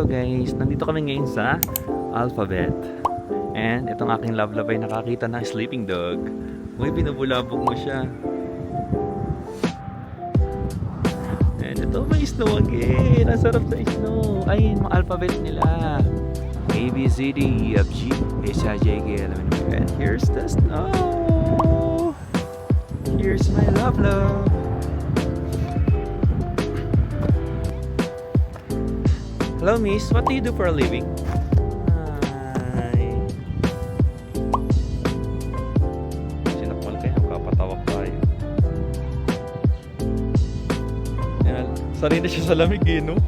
Hello guys, nandito kami ngayon sa Alphabet. And itong aking love ay nakakita ng sleeping dog. Uy, binubulabog mo siya. And ito may snow again. Ang sarap sa snow. Ay, mga alphabet nila. A, B, C, D, E, F, G, H, I, J, K, L, M, N, O, P. And here's the snow. Here's my love. Hello, miss. What do you do for a living? Hi. Sinakmal kayo. Kapatawak tayo. Yan. Sanay na siya sa lamig eh, no?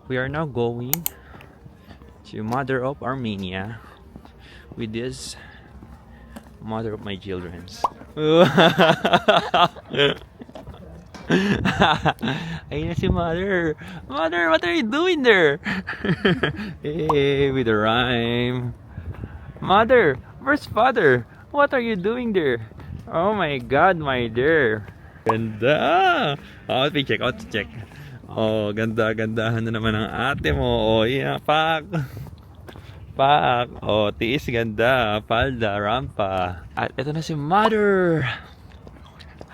We are now going to Mother of Armenia with this mother of my children's. Ayun na si mother. Mother, what are you doing there? Hey, with a rhyme. Mother, where's father? What are you doing there? Oh my God, my dear. Ganda. Outfit check, outfit check. Oh, ganda-gandahan na naman ang ate mo. Oh, yeah, pak. Pak, oh, tiis ganda, palda, rampa. At ito na si Mother.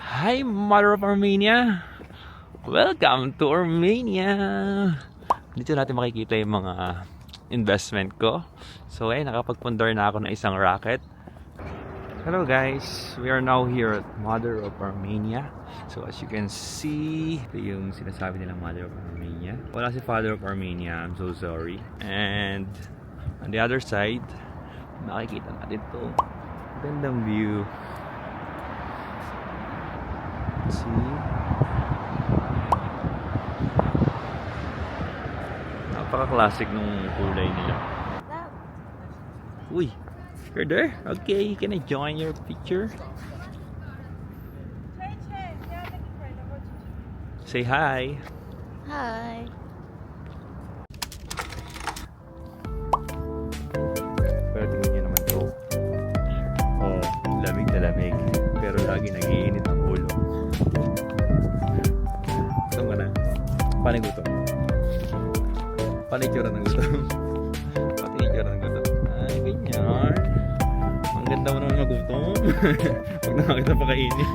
Hi, Mother of Armenia. Welcome to Armenia. Dito natin makikita yung mga investment ko. So, nakapagpundar na ako ng isang racket. Hello guys, we are now here at Mother of Armenia. So as you can see, ito yung sinasabi nilang Mother of Armenia. Wala si Father of Armenia, I'm so sorry. And on the other side, makikita natin to. Gandang view. Let's see. Napaka-classic nung kulay nila. Uy, you're there? Okay, can I join your picture? Say hi. Hi. Pero tingnan nyo naman to. Oh, lamig na lamig. Pero lagi nag-iinit ang ulo. Gutom ka na? Paano yung gutom? Paano yung tsura ng gutom? Paano yung tsura ng gutom? Ay, ganyan. Ang ganda mo naman magutom. Pag nakakita pa kainin.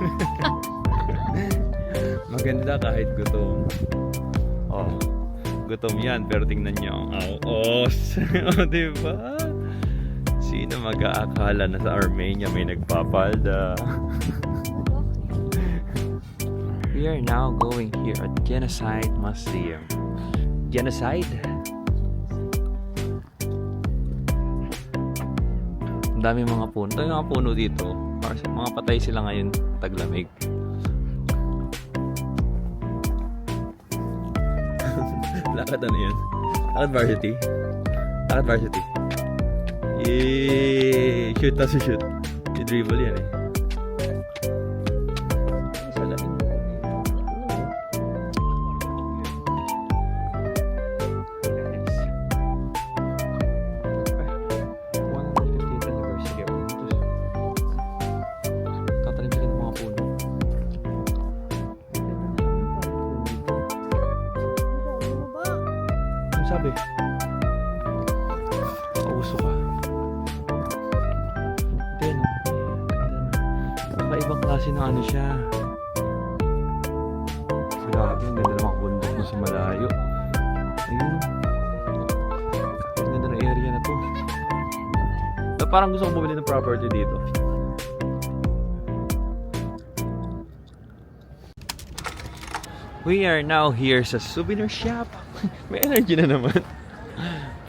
Maganda kahit gutom. Oh, gutom yan. Pero tingnan nyo ang aos. O, diba? Sino mag-aakala na sa Armenia may nagpapalda? We are now going here at Genocide Museum. Genocide? Ang dami mga puno. Ito yung mga puno dito. Para sa mga patay sila ngayon taglamig. Lakad ano yan? Lakad varsity? Lakad varsity? Yay! Shoot na shoot. I-dribble yan eh. Sa lamig. Sabi, pauso ka. Then, kakaibang klase na ano siya. Grabe, ang ganda namang bundok mo sa malayo. Ayun. Ang ganda ng area na to. Parang gusto kong bumili ng property dito. We are now here sa souvenir shop. May energy na naman.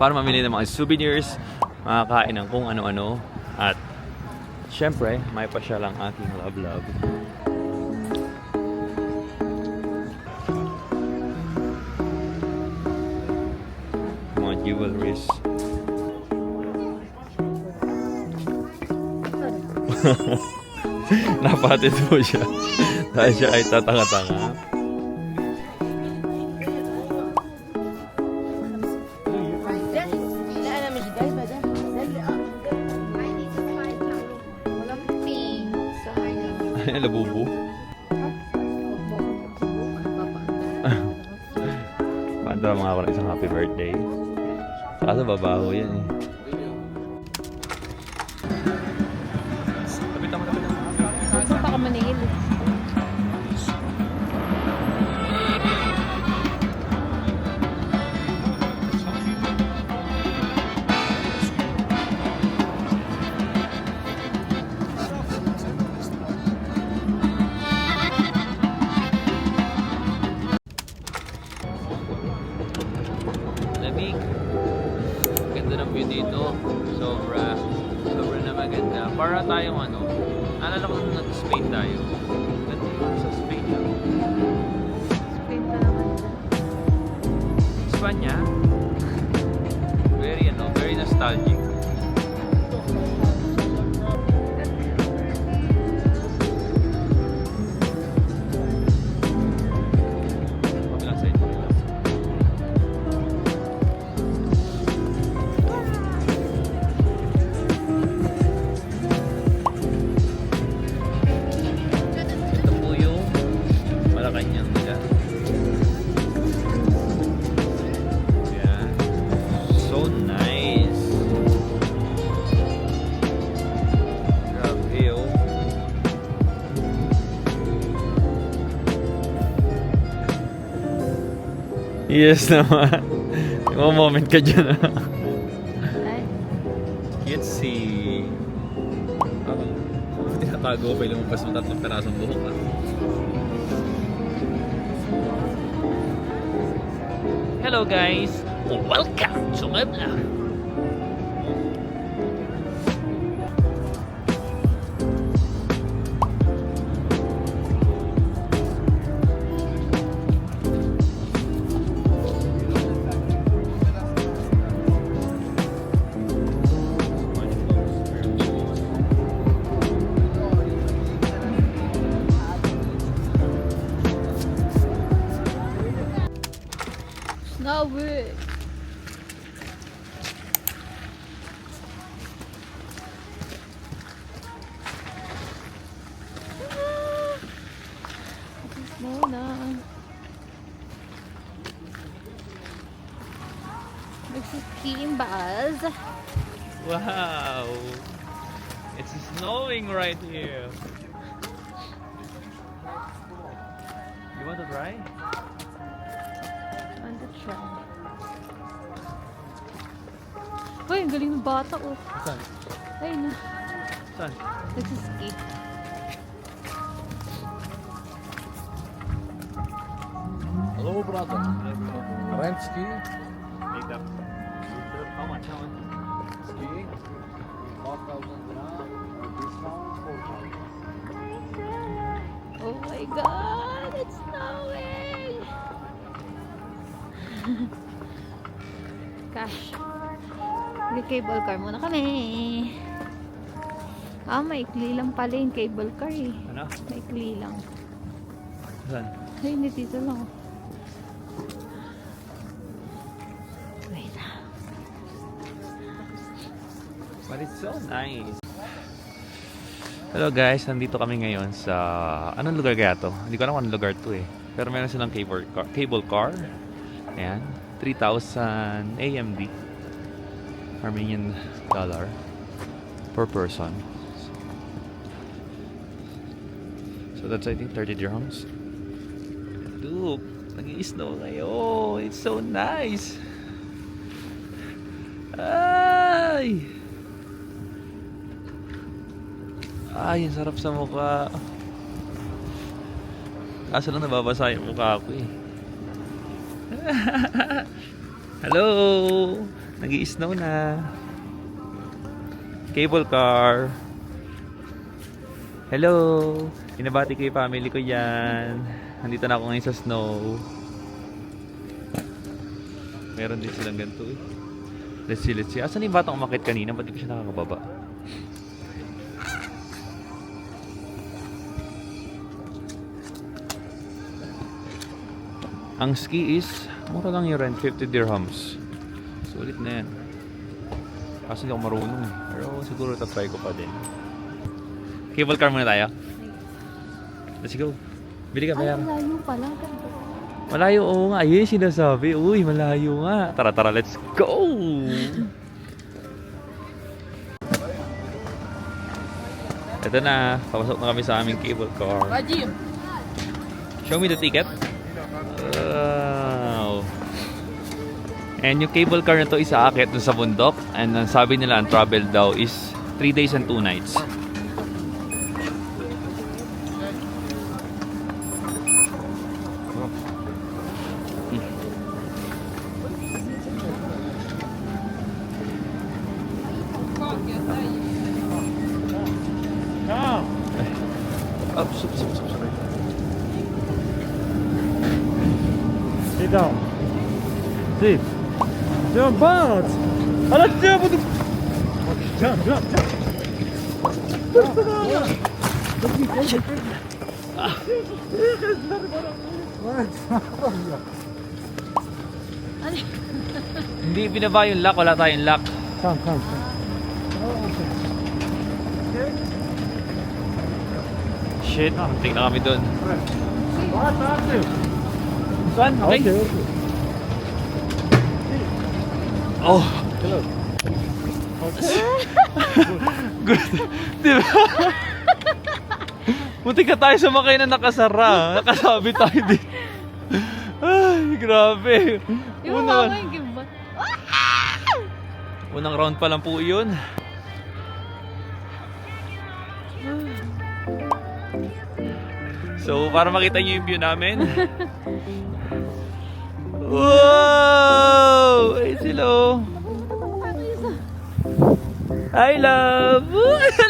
Para mamili ng mga souvenirs, makakain ng kung ano-ano. At syempre, may pasyal ang aking love. Mga jewelries. Napatid po siya. Dahil siya ay tatanga-tanga. Labubo. Paanda mga ako ng isang happy birthday. Saka sa babaho yan eh. Lapit naman. Baka maningil. Lamig. Ganda ng view dito. Sobra na maganda. Para tayong ano, naalala ko nung nag-Spain tayo. Ganda yun sa Spain lang. Spain pa naman dyan. Espanya. Very nostalgic. Kabilang side. Ito po yung Malacanang nila. Yan. So nice. Grabe oh. Yes naman. Yung moment ka dyan ah. Ay, Cutesy. Tinatago pa yung lumabas ng 3 perasong buhok ah. Hello guys! Welcome to my vlog! snowy. Snow na. Nagsiskiing buzz. Wow! It's snowing right here! You want to try? On the try. Hoy, ang galing ng bata oh. Saan? Ay na. Saan? Nagsiski. Hello, brother. Rent ski? How much? Skiing? 4,000 dirham. Discount 4,000. Oh my god, it's snowing! Cash. Nag-cable car muna kami. Ah, maikli lang pala yung cable car eh. Ano? Maikli lang. Saan? Ay, hindi dito lang. Wait. But it's so nice. Hello guys, nandito kami ngayon sa... Anong lugar kaya to? Hindi ko alam kung anong lugar to eh. Pero meron silang cable car. Ayan. 3,000 AMD. Armenian dollar. Per person. So that's I think 30 dirhams. Look, nag-i-snow ngayon. It's so nice. Ay! Ay, ang sarap sa mukha. Kaso lang nababasa yung mukha ko eh. Hello! Nag-i-snow na. Cable car. Hello! Binabati ko yung family ko yan. Nandito na ako ngayon sa snow. Meron din silang ganito eh. Let's see. Asan yung batang umakit kanina? Ba't di ko siya nakakababa? Ang ski is, mura lang yung rent, 50 dirhams. Sulit na yan. Kasi hindi ako marunong eh. Pero siguro tatry ko pa din. Cable car muna tayo. Let's go. Bili ka, Ay, bayar. layo pala. Malayo, oo nga. Ayun yung sinasabi. Uy, malayo nga. Tara, tara, let's go! Ito na. Papasok na kami sa aming cable car. Show me the ticket. Wow. And yung cable car na to is aakyat dun sa bundok. And ang sabi nila ang travel daw is 3 days and 2 nights. Oh, sorry. Sit down. Sit. Jump out. Let's jump. Jump, jump, jump. Hindi binaba yung lock, wala tayong lock. Come, come, come. Shit, tingnan kami dun. What happened? Saan? Okay. Okay, okay. Oh, Hello. good. Diba? Muntik ka tayo sumakay na nakasara. Nakasabi tayo din. Ay, grabe. Yung mama yung gimbal. Unang round pa lang po yun. So, para makita nyo yung view namin. Wow! Ay, hello. Hi, love!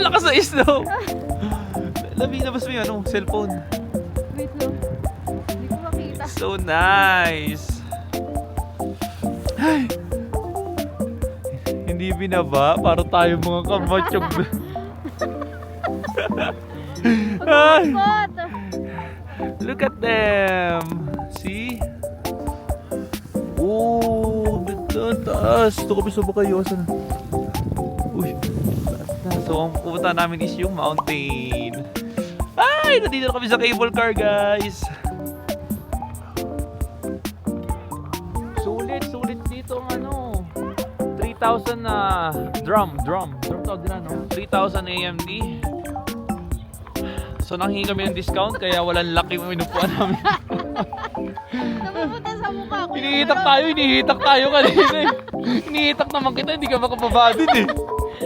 Lakas na snow. Labi, labas mo yung ano, cellphone. Wait lang. Hindi ko makita. So nice. Ay. Hindi binaba para tayo mga kamatsyog. Ay. Spot! Look at them. See? Oh, ganda, taas. Ito kami sa Bakayosan. Uy, taas na. So, ang pupunta namin is yung mountain. Ay, nandito na kami sa cable car, guys. Sulit dito ang ano. 3,000 na drum tawag din ano. 3,000 AMD. So nanghingi kami ng discount kaya walang laki yung inupuan namin. Napupunta sa mukha ko. Inihitak tayo kanina eh. Inihitak naman kita, hindi ka makapaba din eh.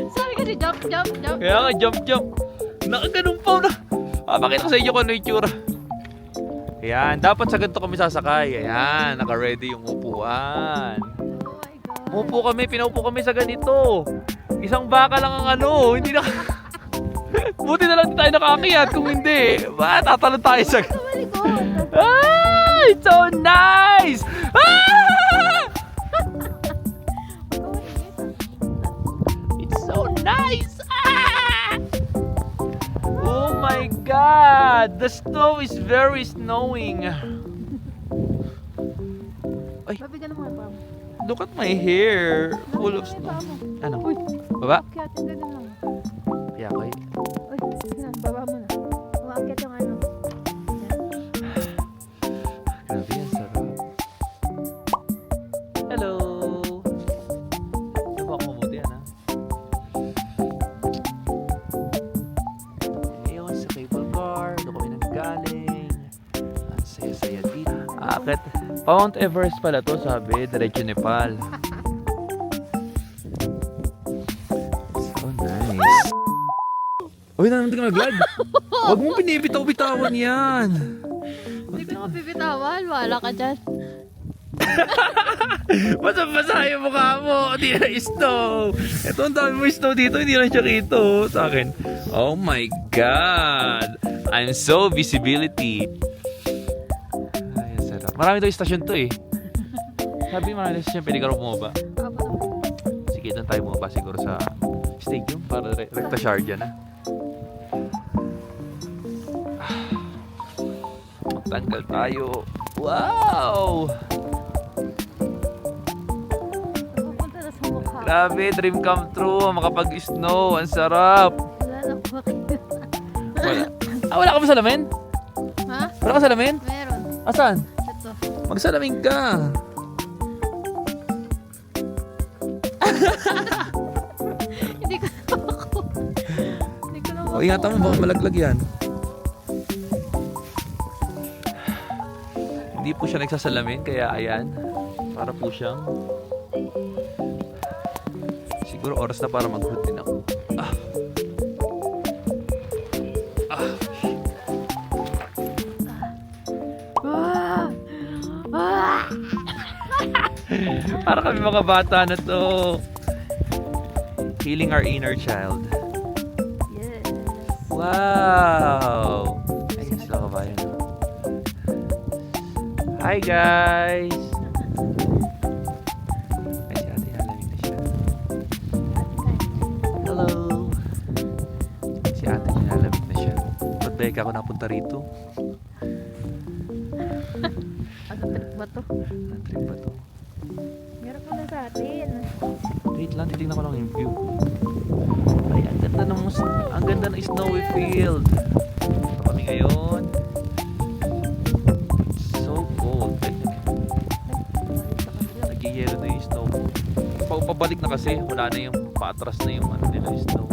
Sabi kasi jump, jump, jump. Kaya nga, jump. Nakaganon pa na. Pakita ko sa inyo kung ano yung tsura. Ayan, dapat sa ganito kami sasakay. Ayan, naka-ready yung upuan. Oh my God. Pinaupo kami sa ganito. Isang baka lang ang ano, hindi na... Buti na lang tayo nakakiyat, kung hindi, tatalon tayo sa... Sa malikot. Ah! It's so nice! Ah! It's so nice! Ah! Oh my God! The snow is very snowing. Ay, Babigyan mo yung paa mo. look at my hair. Full of Babigyan mo yung snow. paa mo. Ano? Uy, Baba? akyat, ganun lang. Kaya ko eh. Uy, sige na, baba mo na. Umakyat yung ano. Grabe yan, sarap. Hello! Ito ba ako mabuti yan, ha? Ngayon sa cable car, doon kami nanggaling. Ang saya-saya dito. Akit. Mount Everest pala to, sabi. Diretso Nepal. So nice. Uy, naman ka nag-vlog. Huwag mong pinibitaw-bitawan yan. Hindi ko naman pipitawan. Wala ka dyan. Basa-basa yung mukha mo. Hindi na snow. Ito ang dami mo snow dito. Hindi lang siya kito sa akin. Oh my God. I'm so visibility. Ay, ang sarap. Marami daw istasyon to eh. Sabi marami istasyon. Pwede ka rin bumaba. Sige, doon tayo bumaba siguro sa stadium para rekta Sharjah na. Magtanggal tayo. Wow! Pupunta na sa mukha. Grabe, dream come true. Makapag-snow. Ang sarap. Wala na ko makita. Wala. Wala ka ba salamin? Wala ka salamin? Meron. Asan? Ito. Magsalamin ka. Hindi ko na ako. Hindi ko na O, ingatan mo, baka malaglag yan. Hindi po siya nagsasalamin, kaya ayan. Para po siyang... Siguro oras na para mag-hood din ako. Ah. Ah. Ah! Ah! Para kami mga bata na to. Healing our inner child. Yes. Wow! Ayun sila kabayan. Hi guys! Ay, si ate nalamig na siya. Hello! Si ate nalamig na siya. Ba't ba ako napunta rito? Ano trip ba to? Anong trip ba to? Meron ko na sa atin. Wait lang, titignan ko lang yung view. Ay, ang ganda ng snowy field. Ito kami ngayon. So cold. Nag-yellow na yung snow. Pabalik na kasi, wala na yung patras na yung ano nila, yung snow.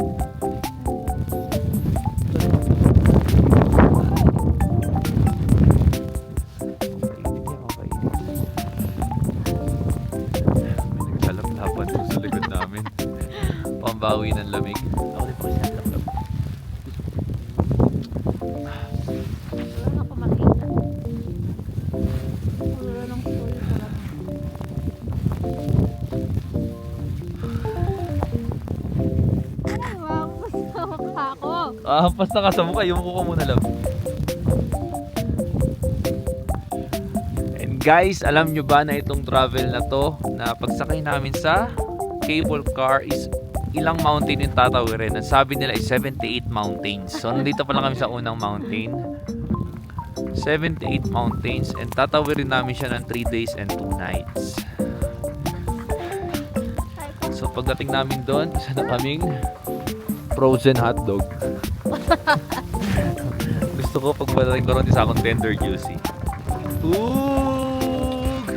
May naglalap-lapan dun sa likod namin. Pambawi ng lamig. Ako din po kasi naglalap. Wala na ako makita. Wala nang full pala. Wow, basta mukha ko. Basta ka sa mukha, yung mukha muna lang. And guys, alam nyo ba na itong travel na to, na pagsakay namin sa cable car is ilang mountain yung tatawirin? Ang sabi nila is 78 mountains. So nandito pa lang kami sa unang mountain. 78 mountains and tatawirin namin siya ng 3 days and 2 nights. So pagdating namin doon, isa na kaming frozen hotdog. Gusto ko pag pagdating ko ron, isa akong tender juicy. Oog!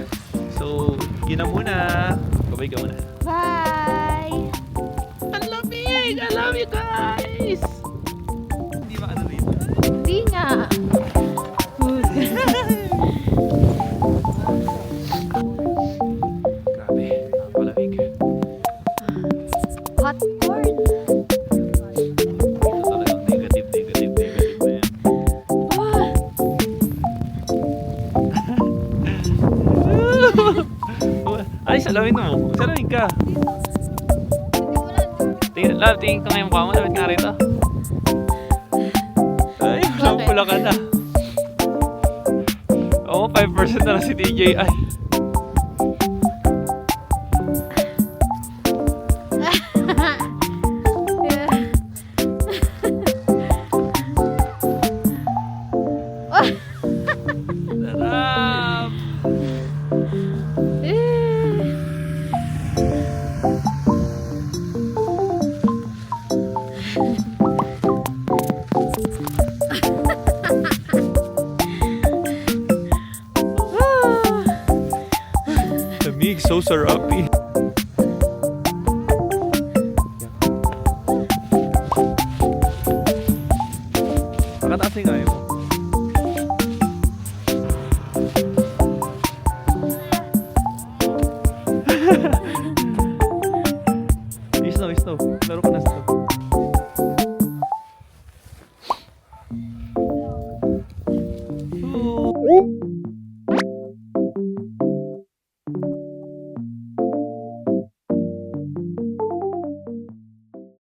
So, yun na muna. Babay ka muna. Bye! Ang lamig! I love you guys! Hindi ba ano rito? Hindi nga. Grabe, palamig. Hot corn. Ito talagang negative na yan. Ay, salamin mo. Salamin ka. Tingin ka ngayon mukha mo. Lapit ka rito. Ay, pula ka na. Oo, 5% na lang si TJ. Ay. Sarap! Lamig, so sarapi. Pakataas yung ngayon mo. Snow. Laro ka na snow.